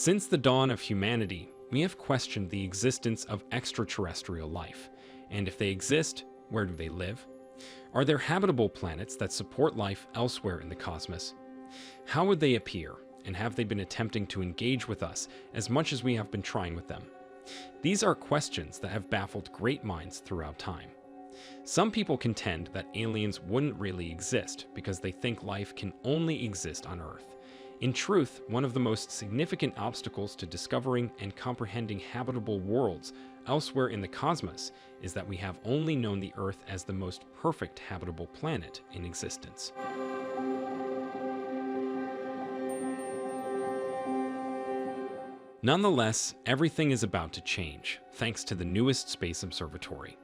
Since the dawn of humanity, we have questioned the existence of extraterrestrial life, and if they exist, where do they live? Are there habitable planets that support life elsewhere in the cosmos? How would they appear, and have they been attempting to engage with us as much as we have been trying with them? These are questions that have baffled great minds throughout time. Some people contend that aliens wouldn't really exist because they think life can only exist on Earth. In truth, one of the most significant obstacles to discovering and comprehending habitable worlds elsewhere in the cosmos is that we have only known the Earth as the most perfect habitable planet in existence. Nonetheless, everything is about to change, thanks to the newest space observatory.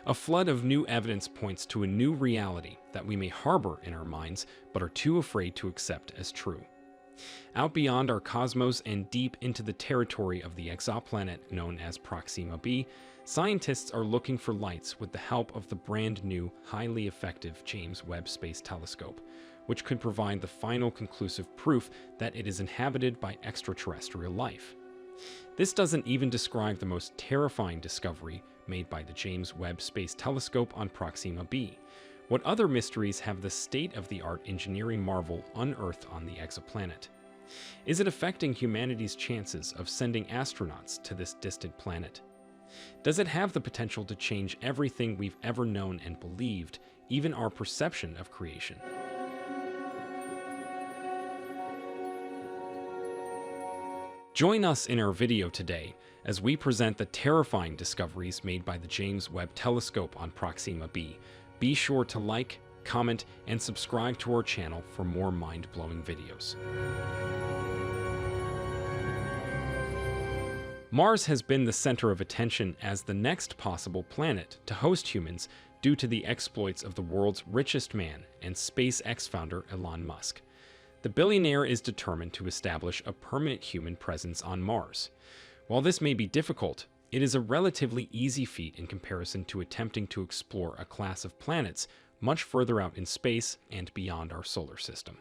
A flood of new evidence points to a new reality that we may harbor in our minds but are too afraid to accept as true. Out beyond our cosmos and deep into the territory of the exoplanet known as Proxima b, scientists are looking for lights with the help of the brand new, highly effective James Webb Space Telescope, which could provide the final conclusive proof that it is inhabited by extraterrestrial life. This doesn't even describe the most terrifying discovery made by the James Webb Space Telescope on Proxima b. What other mysteries have the state-of-the-art engineering marvel unearthed on the exoplanet? Is it affecting humanity's chances of sending astronauts to this distant planet? Does it have the potential to change everything we've ever known and believed, even our perception of creation? Join us in our video today as we present the terrifying discoveries made by the James Webb Telescope on Proxima b. Be sure to like, comment, and subscribe to our channel for more mind-blowing videos. Mars has been the center of attention as the next possible planet to host humans due to the exploits of the world's richest man and SpaceX founder Elon Musk. The billionaire is determined to establish a permanent human presence on Mars. While this may be difficult, it is a relatively easy feat in comparison to attempting to explore a class of planets much further out in space and beyond our solar system.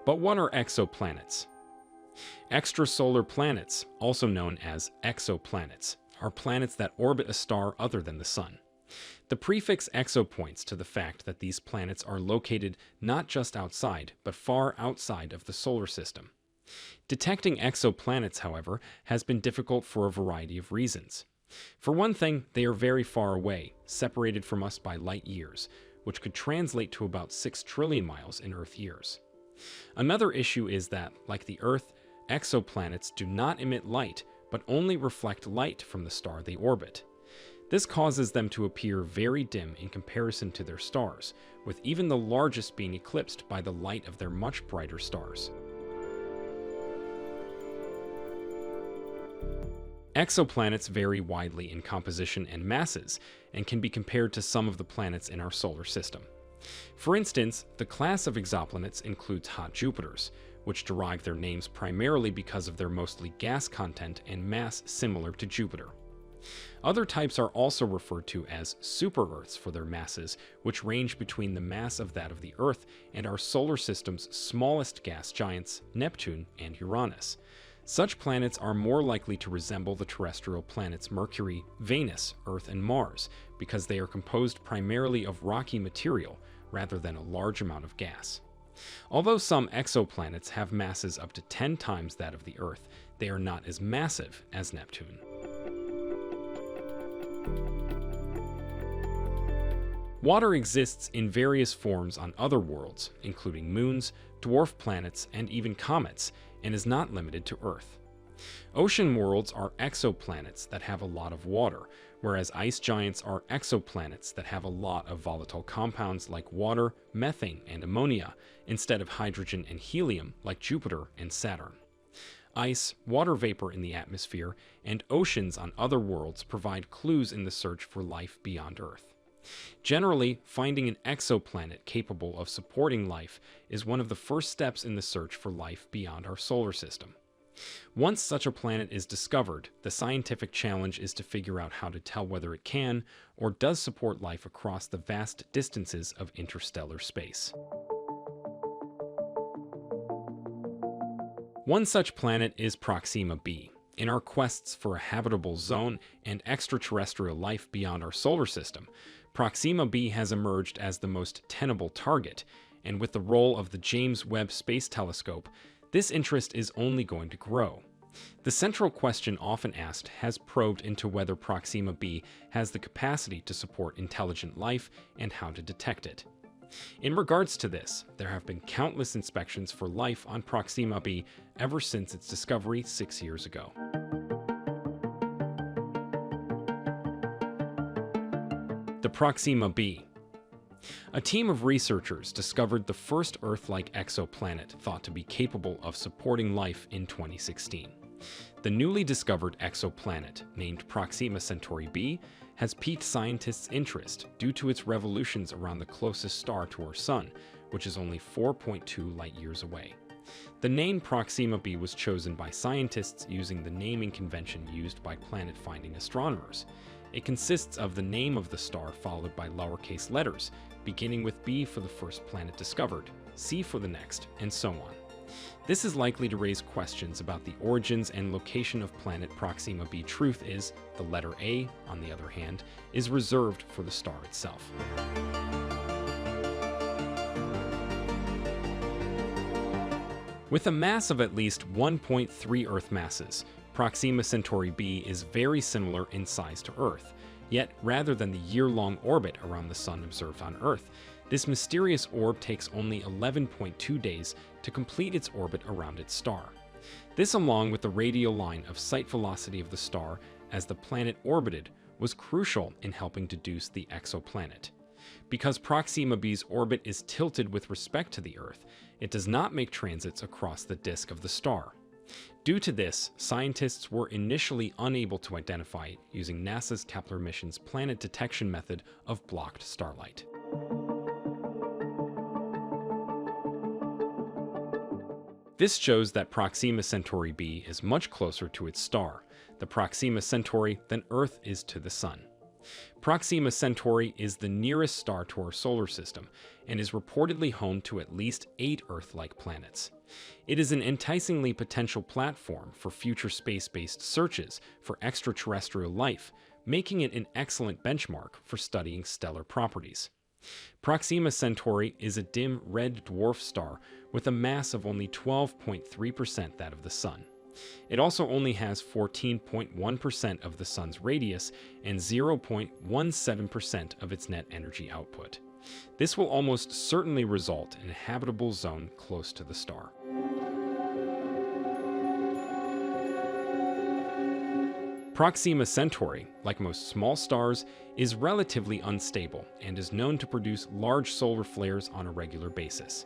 But what are exoplanets? Extrasolar planets, also known as exoplanets, are planets that orbit a star other than the Sun. The prefix exo points to the fact that these planets are located not just outside, but far outside of the solar system. Detecting exoplanets, however, has been difficult for a variety of reasons. For one thing, they are very far away, separated from us by light years, which could translate to about 6 trillion miles in Earth years. Another issue is that, like the Earth, exoplanets do not emit light, but only reflect light from the star they orbit. This causes them to appear very dim in comparison to their stars, with even the largest being eclipsed by the light of their much brighter stars. Exoplanets vary widely in composition and masses, and can be compared to some of the planets in our solar system. For instance, the class of exoplanets includes hot Jupiters, which derive their names primarily because of their mostly gas content and mass similar to Jupiter. Other types are also referred to as super-Earths for their masses, which range between the mass of that of the Earth and our solar system's smallest gas giants, Neptune and Uranus. Such planets are more likely to resemble the terrestrial planets Mercury, Venus, Earth, and Mars, because they are composed primarily of rocky material rather than a large amount of gas. Although some exoplanets have masses up to 10 times that of the Earth, they are not as massive as Neptune. Water exists in various forms on other worlds, including moons, dwarf planets, and even comets, and is not limited to Earth. Ocean worlds are exoplanets that have a lot of water, whereas ice giants are exoplanets that have a lot of volatile compounds like water, methane, and ammonia, instead of hydrogen and helium like Jupiter and Saturn. Ice, water vapor in the atmosphere, and oceans on other worlds provide clues in the search for life beyond Earth. Generally, finding an exoplanet capable of supporting life is one of the first steps in the search for life beyond our solar system. Once such a planet is discovered, the scientific challenge is to figure out how to tell whether it can or does support life across the vast distances of interstellar space. One such planet is Proxima b. In our quests for a habitable zone and extraterrestrial life beyond our solar system, Proxima b has emerged as the most tenable target, and with the role of the James Webb Space Telescope, this interest is only going to grow. The central question often asked has probed into whether Proxima b has the capacity to support intelligent life and how to detect it. In regards to this, there have been countless inspections for life on Proxima b ever since its discovery 6 years ago. The Proxima b. A team of researchers discovered the first Earth-like exoplanet thought to be capable of supporting life in 2016. The newly discovered exoplanet, named Proxima Centauri b, has piqued scientists' interest due to its revolutions around the closest star to our Sun, which is only 4.2 light-years away. The name Proxima b was chosen by scientists using the naming convention used by planet-finding astronomers. It consists of the name of the star followed by lowercase letters, beginning with B for the first planet discovered, C for the next, and so on. This is likely to raise questions about the origins and location of planet Proxima b. Truth is, the letter A, on the other hand, is reserved for the star itself. With a mass of at least 1.3 Earth masses, Proxima Centauri b is very similar in size to Earth, yet rather than the year-long orbit around the Sun observed on Earth, this mysterious orb takes only 11.2 days to complete its orbit around its star. This, along with the radial line of sight velocity of the star as the planet orbited, was crucial in helping deduce the exoplanet. Because Proxima b's orbit is tilted with respect to the Earth, it does not make transits across the disk of the star. Due to this, scientists were initially unable to identify it using NASA's Kepler mission's planet detection method of blocked starlight. This shows that Proxima Centauri b is much closer to its star, the Proxima Centauri, than Earth is to the Sun. Proxima Centauri is the nearest star to our solar system and is reportedly home to at least 8 Earth-like planets. It is an enticingly potential platform for future space-based searches for extraterrestrial life, making it an excellent benchmark for studying stellar properties. Proxima Centauri is a dim red dwarf star with a mass of only 12.3% that of the Sun. It also only has 14.1% of the Sun's radius and 0.17% of its net energy output. This will almost certainly result in a habitable zone close to the star. Proxima Centauri, like most small stars, is relatively unstable and is known to produce large solar flares on a regular basis.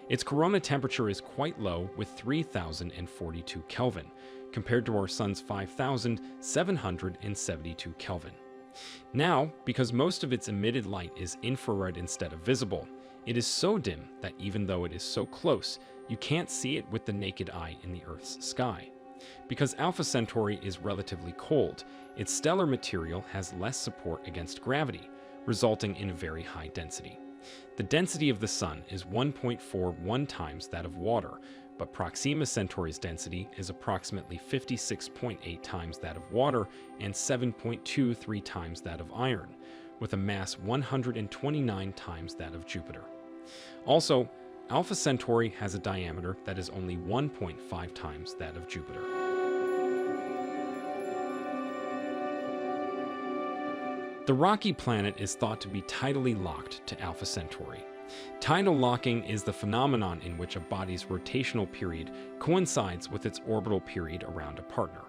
Its corona temperature is quite low, with 3042 Kelvin, compared to our Sun's 5772 Kelvin. Now, because most of its emitted light is infrared instead of visible, it is so dim that even though it is so close, you can't see it with the naked eye in the Earth's sky. Because Alpha Centauri is relatively cold, its stellar material has less support against gravity, resulting in a very high density. The density of the Sun is 1.41 times that of water, but Proxima Centauri's density is approximately 56.8 times that of water and 7.23 times that of iron, with a mass 129 times that of Jupiter. Also, Alpha Centauri has a diameter that is only 1.5 times that of Jupiter. The rocky planet is thought to be tidally locked to Alpha Centauri. Tidal locking is the phenomenon in which a body's rotational period coincides with its orbital period around a partner.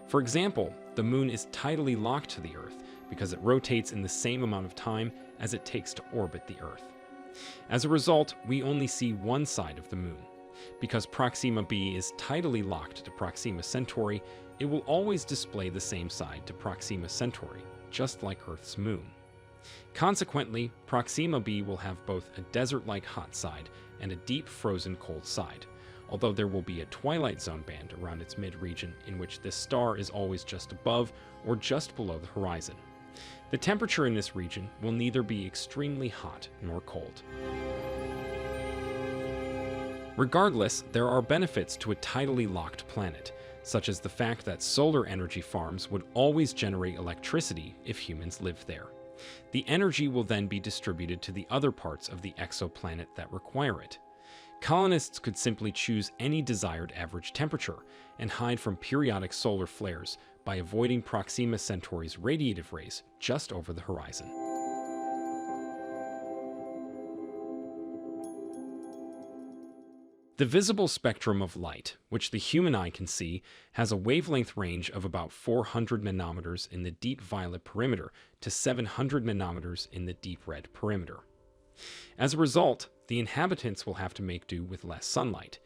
For example, the Moon is tidally locked to the Earth because it rotates in the same amount of time as it takes to orbit the Earth. As a result, we only see one side of the Moon. Because Proxima b is tidally locked to Proxima Centauri, it will always display the same side to Proxima Centauri, just like Earth's Moon. Consequently, Proxima b will have both a desert-like hot side and a deep frozen cold side, although there will be a twilight zone band around its mid-region in which this star is always just above or just below the horizon. The temperature in this region will neither be extremely hot nor cold. Regardless, there are benefits to a tidally locked planet, such as the fact that solar energy farms would always generate electricity if humans lived there. The energy will then be distributed to the other parts of the exoplanet that require it. Colonists could simply choose any desired average temperature and hide from periodic solar flares by avoiding Proxima Centauri's radiative rays just over the horizon. The visible spectrum of light, which the human eye can see, has a wavelength range of about 400 nanometers in the deep violet perimeter to 700 nanometers in the deep red perimeter. As a result, the inhabitants will have to make do with less sunlight.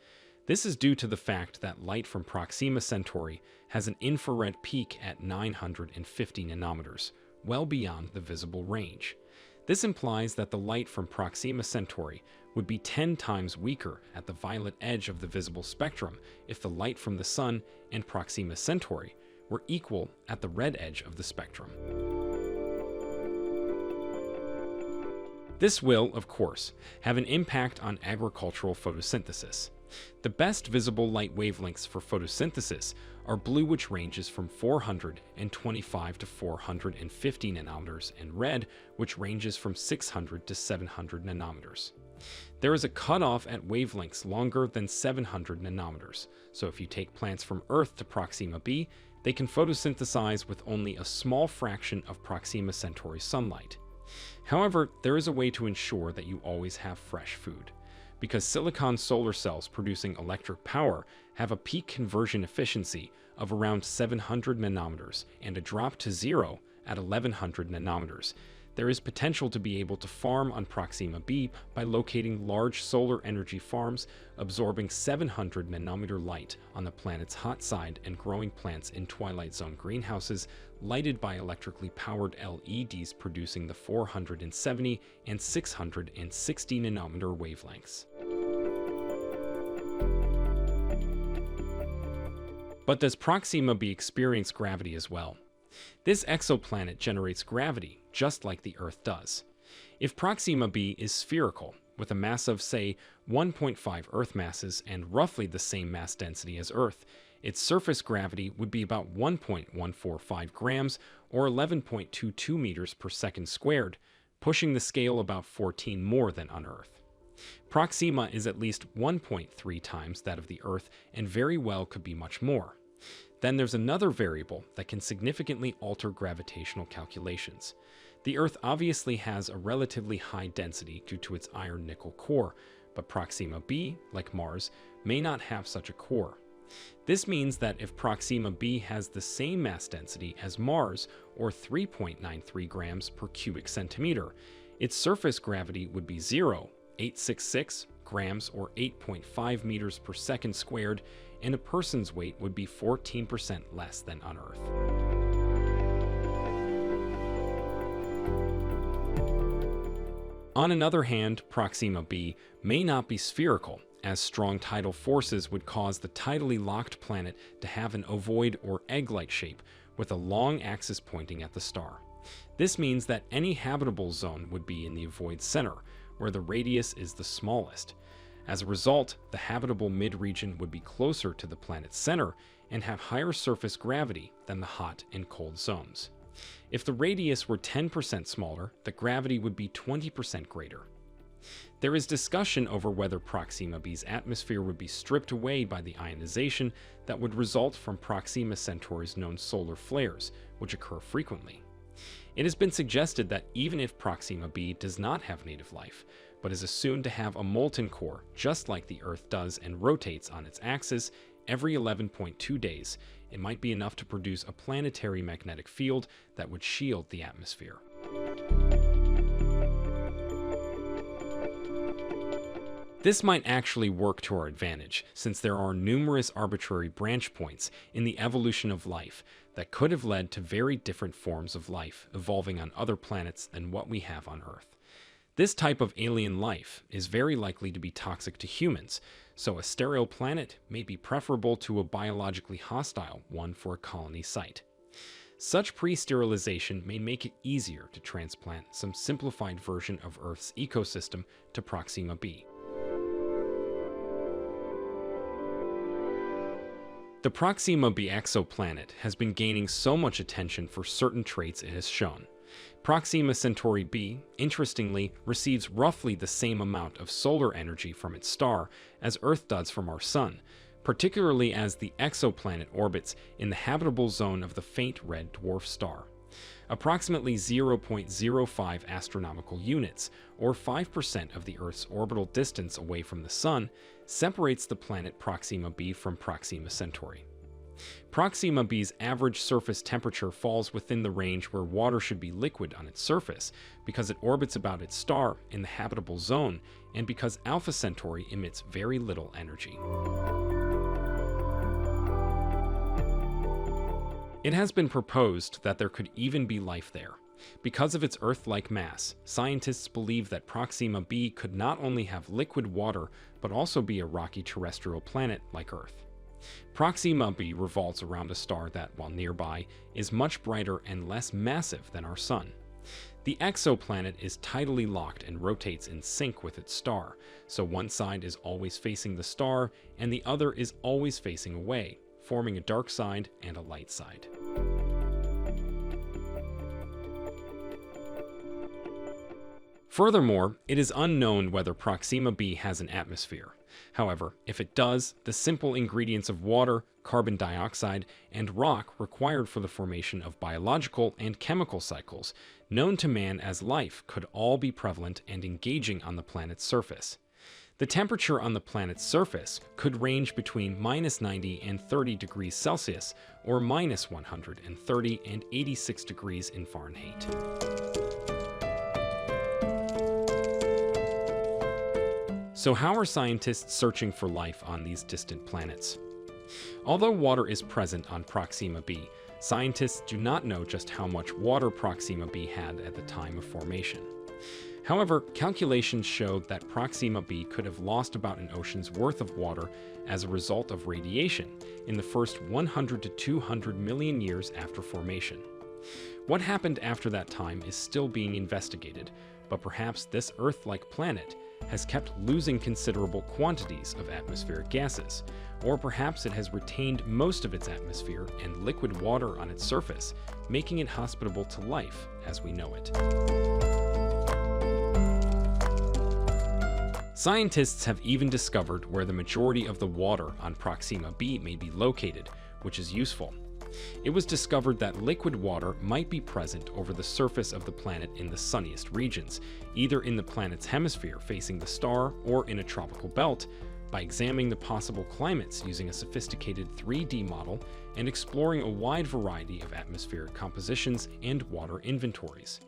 This is due to the fact that light from Proxima Centauri has an infrared peak at 950 nanometers, well beyond the visible range. This implies that the light from Proxima Centauri would be 10 times weaker at the violet edge of the visible spectrum if the light from the Sun and Proxima Centauri were equal at the red edge of the spectrum. This will, of course, have an impact on agricultural photosynthesis. The best visible light wavelengths for photosynthesis are blue, which ranges from 425 to 450 nanometers, and red, which ranges from 600 to 700 nanometers. There is a cutoff at wavelengths longer than 700 nanometers, so if you take plants from Earth to Proxima b, they can photosynthesize with only a small fraction of Proxima Centauri's sunlight. However, there is a way to ensure that you always have fresh food. Because silicon solar cells producing electric power have a peak conversion efficiency of around 700 nanometers and a drop to zero at 1100 nanometers, there is potential to be able to farm on Proxima b by locating large solar energy farms absorbing 700 nanometer light on the planet's hot side and growing plants in twilight zone greenhouses lighted by electrically powered LEDs producing the 470 and 660 nanometer wavelengths. But does Proxima b experience gravity as well? This exoplanet generates gravity just like the Earth does. If Proxima b is spherical, with a mass of, say, 1.5 Earth masses and roughly the same mass density as Earth, its surface gravity would be about 1.145 grams or 11.22 meters per second squared, pushing the scale about 14 more than on Earth. Proxima is at least 1.3 times that of the Earth and very well could be much more. Then there's another variable that can significantly alter gravitational calculations. The Earth obviously has a relatively high density due to its iron-nickel core, but Proxima b, like Mars, may not have such a core. This means that if Proxima b has the same mass density as Mars, or 3.93 grams per cubic centimeter, its surface gravity would be 0.866 grams or 8.5 meters per second squared, and a person's weight would be 14% less than on Earth. On another hand, Proxima b may not be spherical, as strong tidal forces would cause the tidally locked planet to have an ovoid or egg-like shape with a long axis pointing at the star. This means that any habitable zone would be in the ovoid center, where the radius is the smallest. As a result, the habitable mid-region would be closer to the planet's center and have higher surface gravity than the hot and cold zones. If the radius were 10% smaller, the gravity would be 20% greater. There is discussion over whether Proxima b's atmosphere would be stripped away by the ionization that would result from Proxima Centauri's known solar flares, which occur frequently. It has been suggested that even if Proxima b does not have native life, but is assumed to have a molten core just like the Earth does and rotates on its axis every 11.2 days, it might be enough to produce a planetary magnetic field that would shield the atmosphere. This might actually work to our advantage, since there are numerous arbitrary branch points in the evolution of life that could have led to very different forms of life evolving on other planets than what we have on Earth. This type of alien life is very likely to be toxic to humans, so a sterile planet may be preferable to a biologically hostile one for a colony site. Such pre-sterilization may make it easier to transplant some simplified version of Earth's ecosystem to Proxima b. The Proxima b exoplanet has been gaining so much attention for certain traits it has shown. Proxima Centauri b, interestingly, receives roughly the same amount of solar energy from its star as Earth does from our Sun, particularly as the exoplanet orbits in the habitable zone of the faint red dwarf star. Approximately 0.05 astronomical units, or 5% of the Earth's orbital distance away from the Sun, separates the planet Proxima b from Proxima Centauri. Proxima b's average surface temperature falls within the range where water should be liquid on its surface because it orbits about its star in the habitable zone and because Alpha Centauri emits very little energy. It has been proposed that there could even be life there. Because of its Earth-like mass, scientists believe that Proxima b could not only have liquid water but also be a rocky terrestrial planet like Earth. Proxima b revolves around a star that, while nearby, is much brighter and less massive than our Sun. The exoplanet is tidally locked and rotates in sync with its star, so one side is always facing the star and the other is always facing away, forming a dark side and a light side. Furthermore, it is unknown whether Proxima b has an atmosphere. However, if it does, the simple ingredients of water, carbon dioxide, and rock required for the formation of biological and chemical cycles, known to man as life, could all be prevalent and engaging on the planet's surface. The temperature on the planet's surface could range between -90 and 30 degrees Celsius, or -130 and 86 degrees in Fahrenheit. So how are scientists searching for life on these distant planets? Although water is present on Proxima b, scientists do not know just how much water Proxima b had at the time of formation. However, calculations showed that Proxima b could have lost about an ocean's worth of water as a result of radiation in the first 100 to 200 million years after formation. What happened after that time is still being investigated, but perhaps this Earth-like planet has kept losing considerable quantities of atmospheric gases, or perhaps it has retained most of its atmosphere and liquid water on its surface, making it hospitable to life as we know it. Scientists have even discovered where the majority of the water on Proxima b may be located, which is useful. It was discovered that liquid water might be present over the surface of the planet in the sunniest regions, either in the planet's hemisphere facing the star or in a tropical belt, by examining the possible climates using a sophisticated 3D model and exploring a wide variety of atmospheric compositions and water inventories.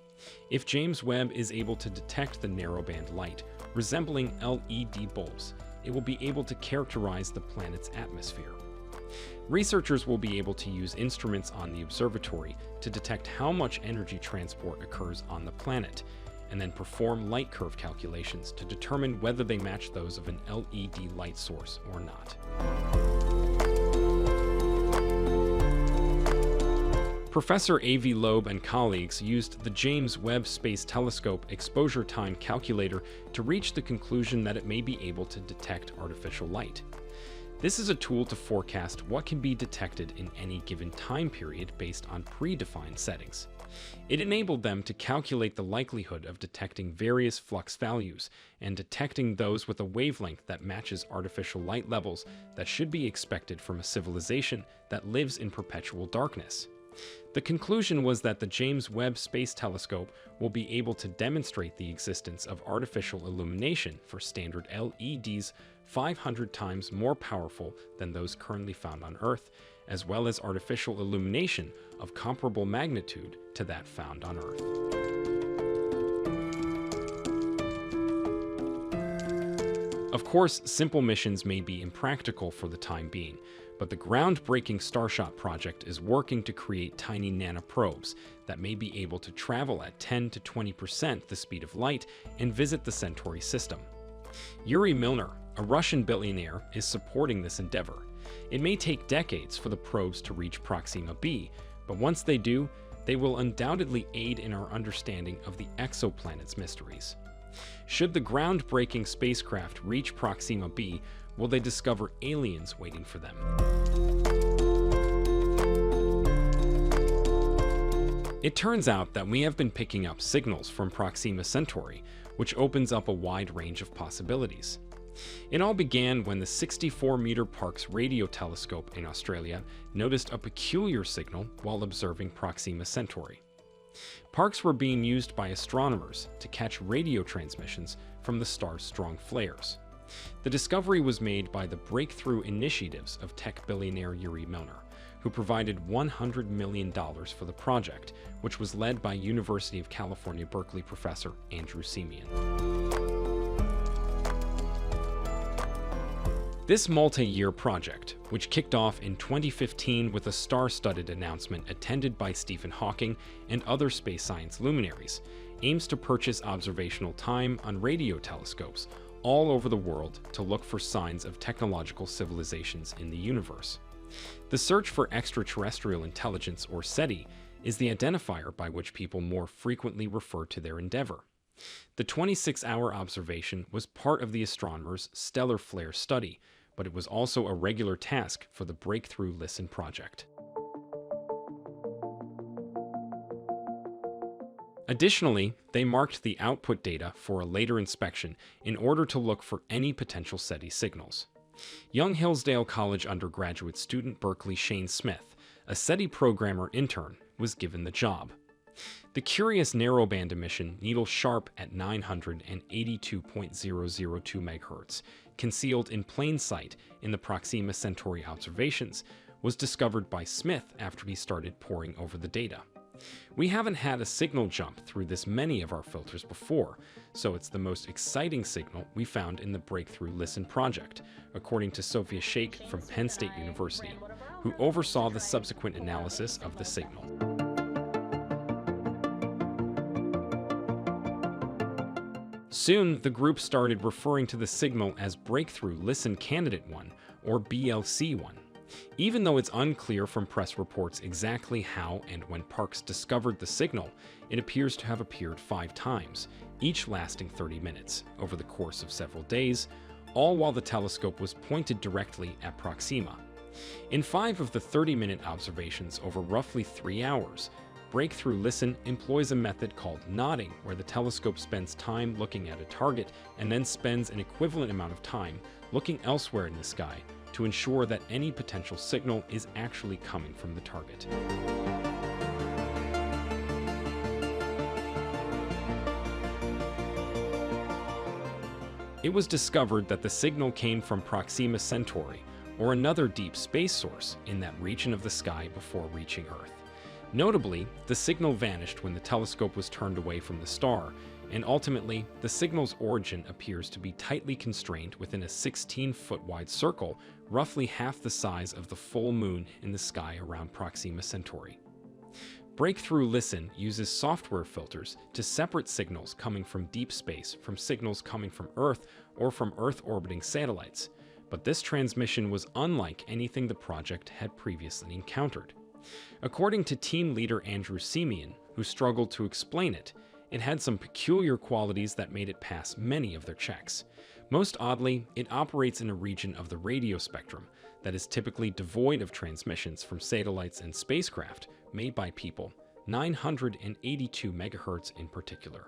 If James Webb is able to detect the narrowband light resembling LED bulbs, it will be able to characterize the planet's atmosphere. Researchers will be able to use instruments on the observatory to detect how much energy transport occurs on the planet, and then perform light curve calculations to determine whether they match those of an LED light source or not. Professor A.V. Loeb and colleagues used the James Webb Space Telescope exposure time calculator to reach the conclusion that it may be able to detect artificial light. This is a tool to forecast what can be detected in any given time period based on predefined settings. It enabled them to calculate the likelihood of detecting various flux values and detecting those with a wavelength that matches artificial light levels that should be expected from a civilization that lives in perpetual darkness. The conclusion was that the James Webb Space Telescope will be able to demonstrate the existence of artificial illumination for standard LEDs 500 times more powerful than those currently found on Earth, as well as artificial illumination of comparable magnitude to that found on Earth. Of course, simple missions may be impractical for the time being, but the groundbreaking Starship project is working to create tiny nanoprobes that may be able to travel at 10 to 20% the speed of light and visit the Centauri system. Yuri Milner, a Russian billionaire, is supporting this endeavor. It may take decades for the probes to reach Proxima b, but once they do, they will undoubtedly aid in our understanding of the exoplanet's mysteries. Should the groundbreaking spacecraft reach Proxima b, will they discover aliens waiting for them? It turns out that we have been picking up signals from Proxima Centauri, which opens up a wide range of possibilities. It all began when the 64-meter Parkes radio telescope in Australia noticed a peculiar signal while observing Proxima Centauri. Parkes were being used by astronomers to catch radio transmissions from the star's strong flares. The discovery was made by the breakthrough initiatives of tech billionaire Yuri Milner, who provided $100 million for the project, which was led by University of California, Berkeley professor Andrew Semien. This multi-year project, which kicked off in 2015 with a star-studded announcement attended by Stephen Hawking and other space science luminaries, aims to purchase observational time on radio telescopes all over the world to look for signs of technological civilizations in the universe. The search for extraterrestrial intelligence, or SETI, is the identifier by which people more frequently refer to their endeavor. The 26-hour observation was part of the astronomers' stellar flare study, but it was also a regular task for the Breakthrough Listen project. Additionally, they marked the output data for a later inspection in order to look for any potential SETI signals. Young Hillsdale College undergraduate student Berkeley Shane Smith, a SETI programmer intern, was given the job. The curious narrowband emission needle sharp at 982.002 MHz, concealed in plain sight in the Proxima Centauri observations, was discovered by Smith after he started poring over the data. We haven't had a signal jump through this many of our filters before, so it's the most exciting signal we found in the Breakthrough Listen project, according to Sophia Sheikh from Penn State University, who oversaw the subsequent analysis of the signal. Soon, the group started referring to the signal as Breakthrough Listen Candidate 1, or BLC1. Even though it's unclear from press reports exactly how and when Parkes discovered the signal, it appears to have appeared 5 times, each lasting 30 minutes, over the course of several days, all while the telescope was pointed directly at Proxima. In 5 of the 30-minute observations over roughly 3 hours, Breakthrough Listen employs a method called nodding, where the telescope spends time looking at a target and then spends an equivalent amount of time looking elsewhere in the sky to ensure that any potential signal is actually coming from the target. It was discovered that the signal came from Proxima Centauri, or another deep space source in that region of the sky before reaching Earth. Notably, the signal vanished when the telescope was turned away from the star, and ultimately, the signal's origin appears to be tightly constrained within a 16-foot wide circle, roughly half the size of the full moon in the sky around Proxima Centauri. Breakthrough Listen uses software filters to separate signals coming from deep space from signals coming from Earth or from Earth-orbiting satellites, but this transmission was unlike anything the project had previously encountered. According to team leader Andrew Semien, who struggled to explain it, it had some peculiar qualities that made it pass many of their checks. Most oddly, it operates in a region of the radio spectrum that is typically devoid of transmissions from satellites and spacecraft made by people, 982 MHz in particular.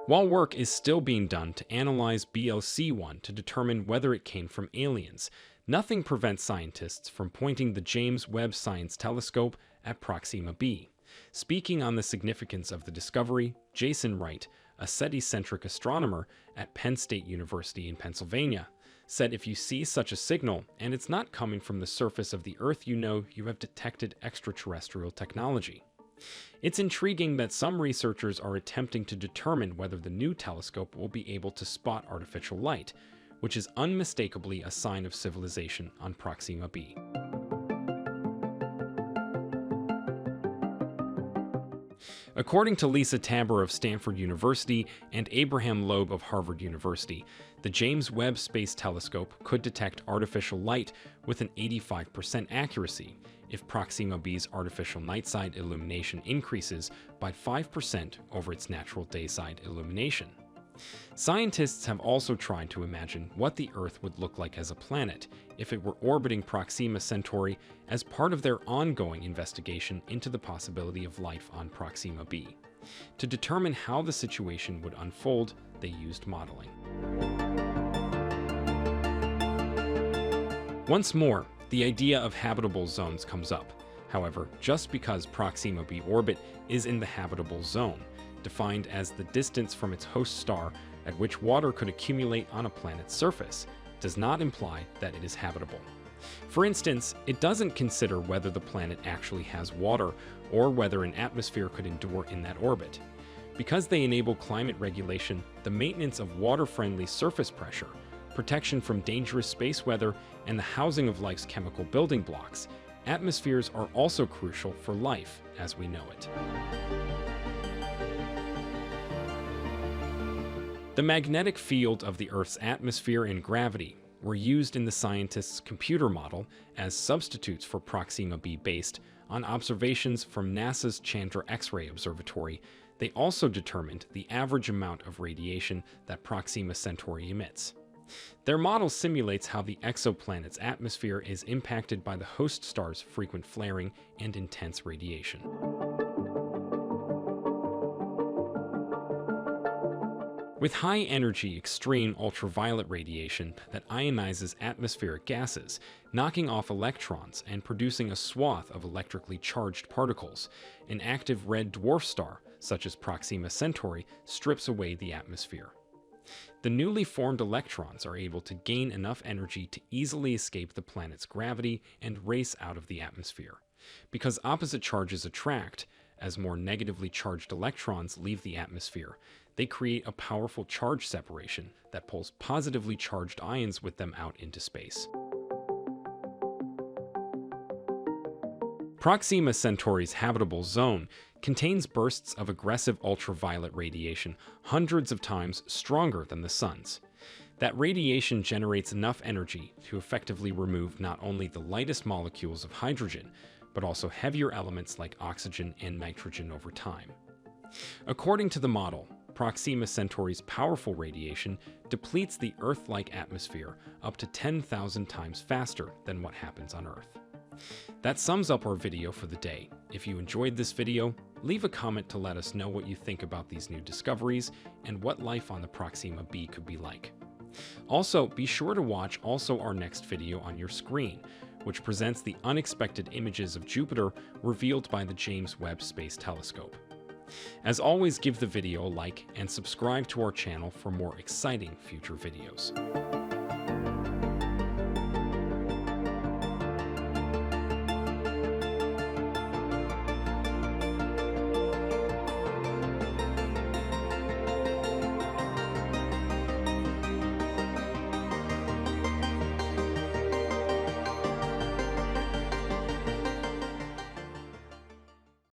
While work is still being done to analyze BLC1 to determine whether it came from aliens, nothing prevents scientists from pointing the James Webb Science Telescope at Proxima b. Speaking on the significance of the discovery, Jason Wright, a SETI-centric astronomer at Penn State University in Pennsylvania, said if you see such a signal and it's not coming from the surface of the Earth, you know you have detected extraterrestrial technology. It's intriguing that some researchers are attempting to determine whether the new telescope will be able to spot artificial light, which is unmistakably a sign of civilization on Proxima b. According to Lisa Tabor of Stanford University and Abraham Loeb of Harvard University, the James Webb Space Telescope could detect artificial light with an 85% accuracy if Proxima b's artificial night-side illumination increases by 5% over its natural day-side illumination. Scientists have also tried to imagine what the Earth would look like as a planet if it were orbiting Proxima Centauri as part of their ongoing investigation into the possibility of life on Proxima b. To determine how the situation would unfold, they used modeling. Once more, the idea of habitable zones comes up. However, just because Proxima b orbit is in the habitable zone, defined as the distance from its host star at which water could accumulate on a planet's surface, does not imply that it is habitable. For instance, it doesn't consider whether the planet actually has water or whether an atmosphere could endure in that orbit. Because they enable climate regulation, the maintenance of water-friendly surface pressure, protection from dangerous space weather, and the housing of life's chemical building blocks, atmospheres are also crucial for life as we know it. The magnetic field of the Earth's atmosphere and gravity were used in the scientists' computer model as substitutes for Proxima b based on observations from NASA's Chandra X-ray Observatory. They also determined the average amount of radiation that Proxima Centauri emits. Their model simulates how the exoplanet's atmosphere is impacted by the host star's frequent flaring and intense radiation. With high-energy, extreme ultraviolet radiation that ionizes atmospheric gases, knocking off electrons and producing a swath of electrically charged particles, an active red dwarf star, such as Proxima Centauri, strips away the atmosphere. The newly formed electrons are able to gain enough energy to easily escape the planet's gravity and race out of the atmosphere. Because opposite charges attract, as more negatively charged electrons leave the atmosphere, they create a powerful charge separation that pulls positively charged ions with them out into space. Proxima Centauri's habitable zone contains bursts of aggressive ultraviolet radiation hundreds of times stronger than the Sun's. That radiation generates enough energy to effectively remove not only the lightest molecules of hydrogen, but also heavier elements like oxygen and nitrogen over time. According to the model, Proxima Centauri's powerful radiation depletes the Earth-like atmosphere up to 10,000 times faster than what happens on Earth. That sums up our video for the day. If you enjoyed this video, leave a comment to let us know what you think about these new discoveries and what life on the Proxima b could be like. Also, be sure to watch our next video on your screen, which presents the unexpected images of Jupiter revealed by the James Webb Space Telescope. As always, give the video a like and subscribe to our channel for more exciting future videos.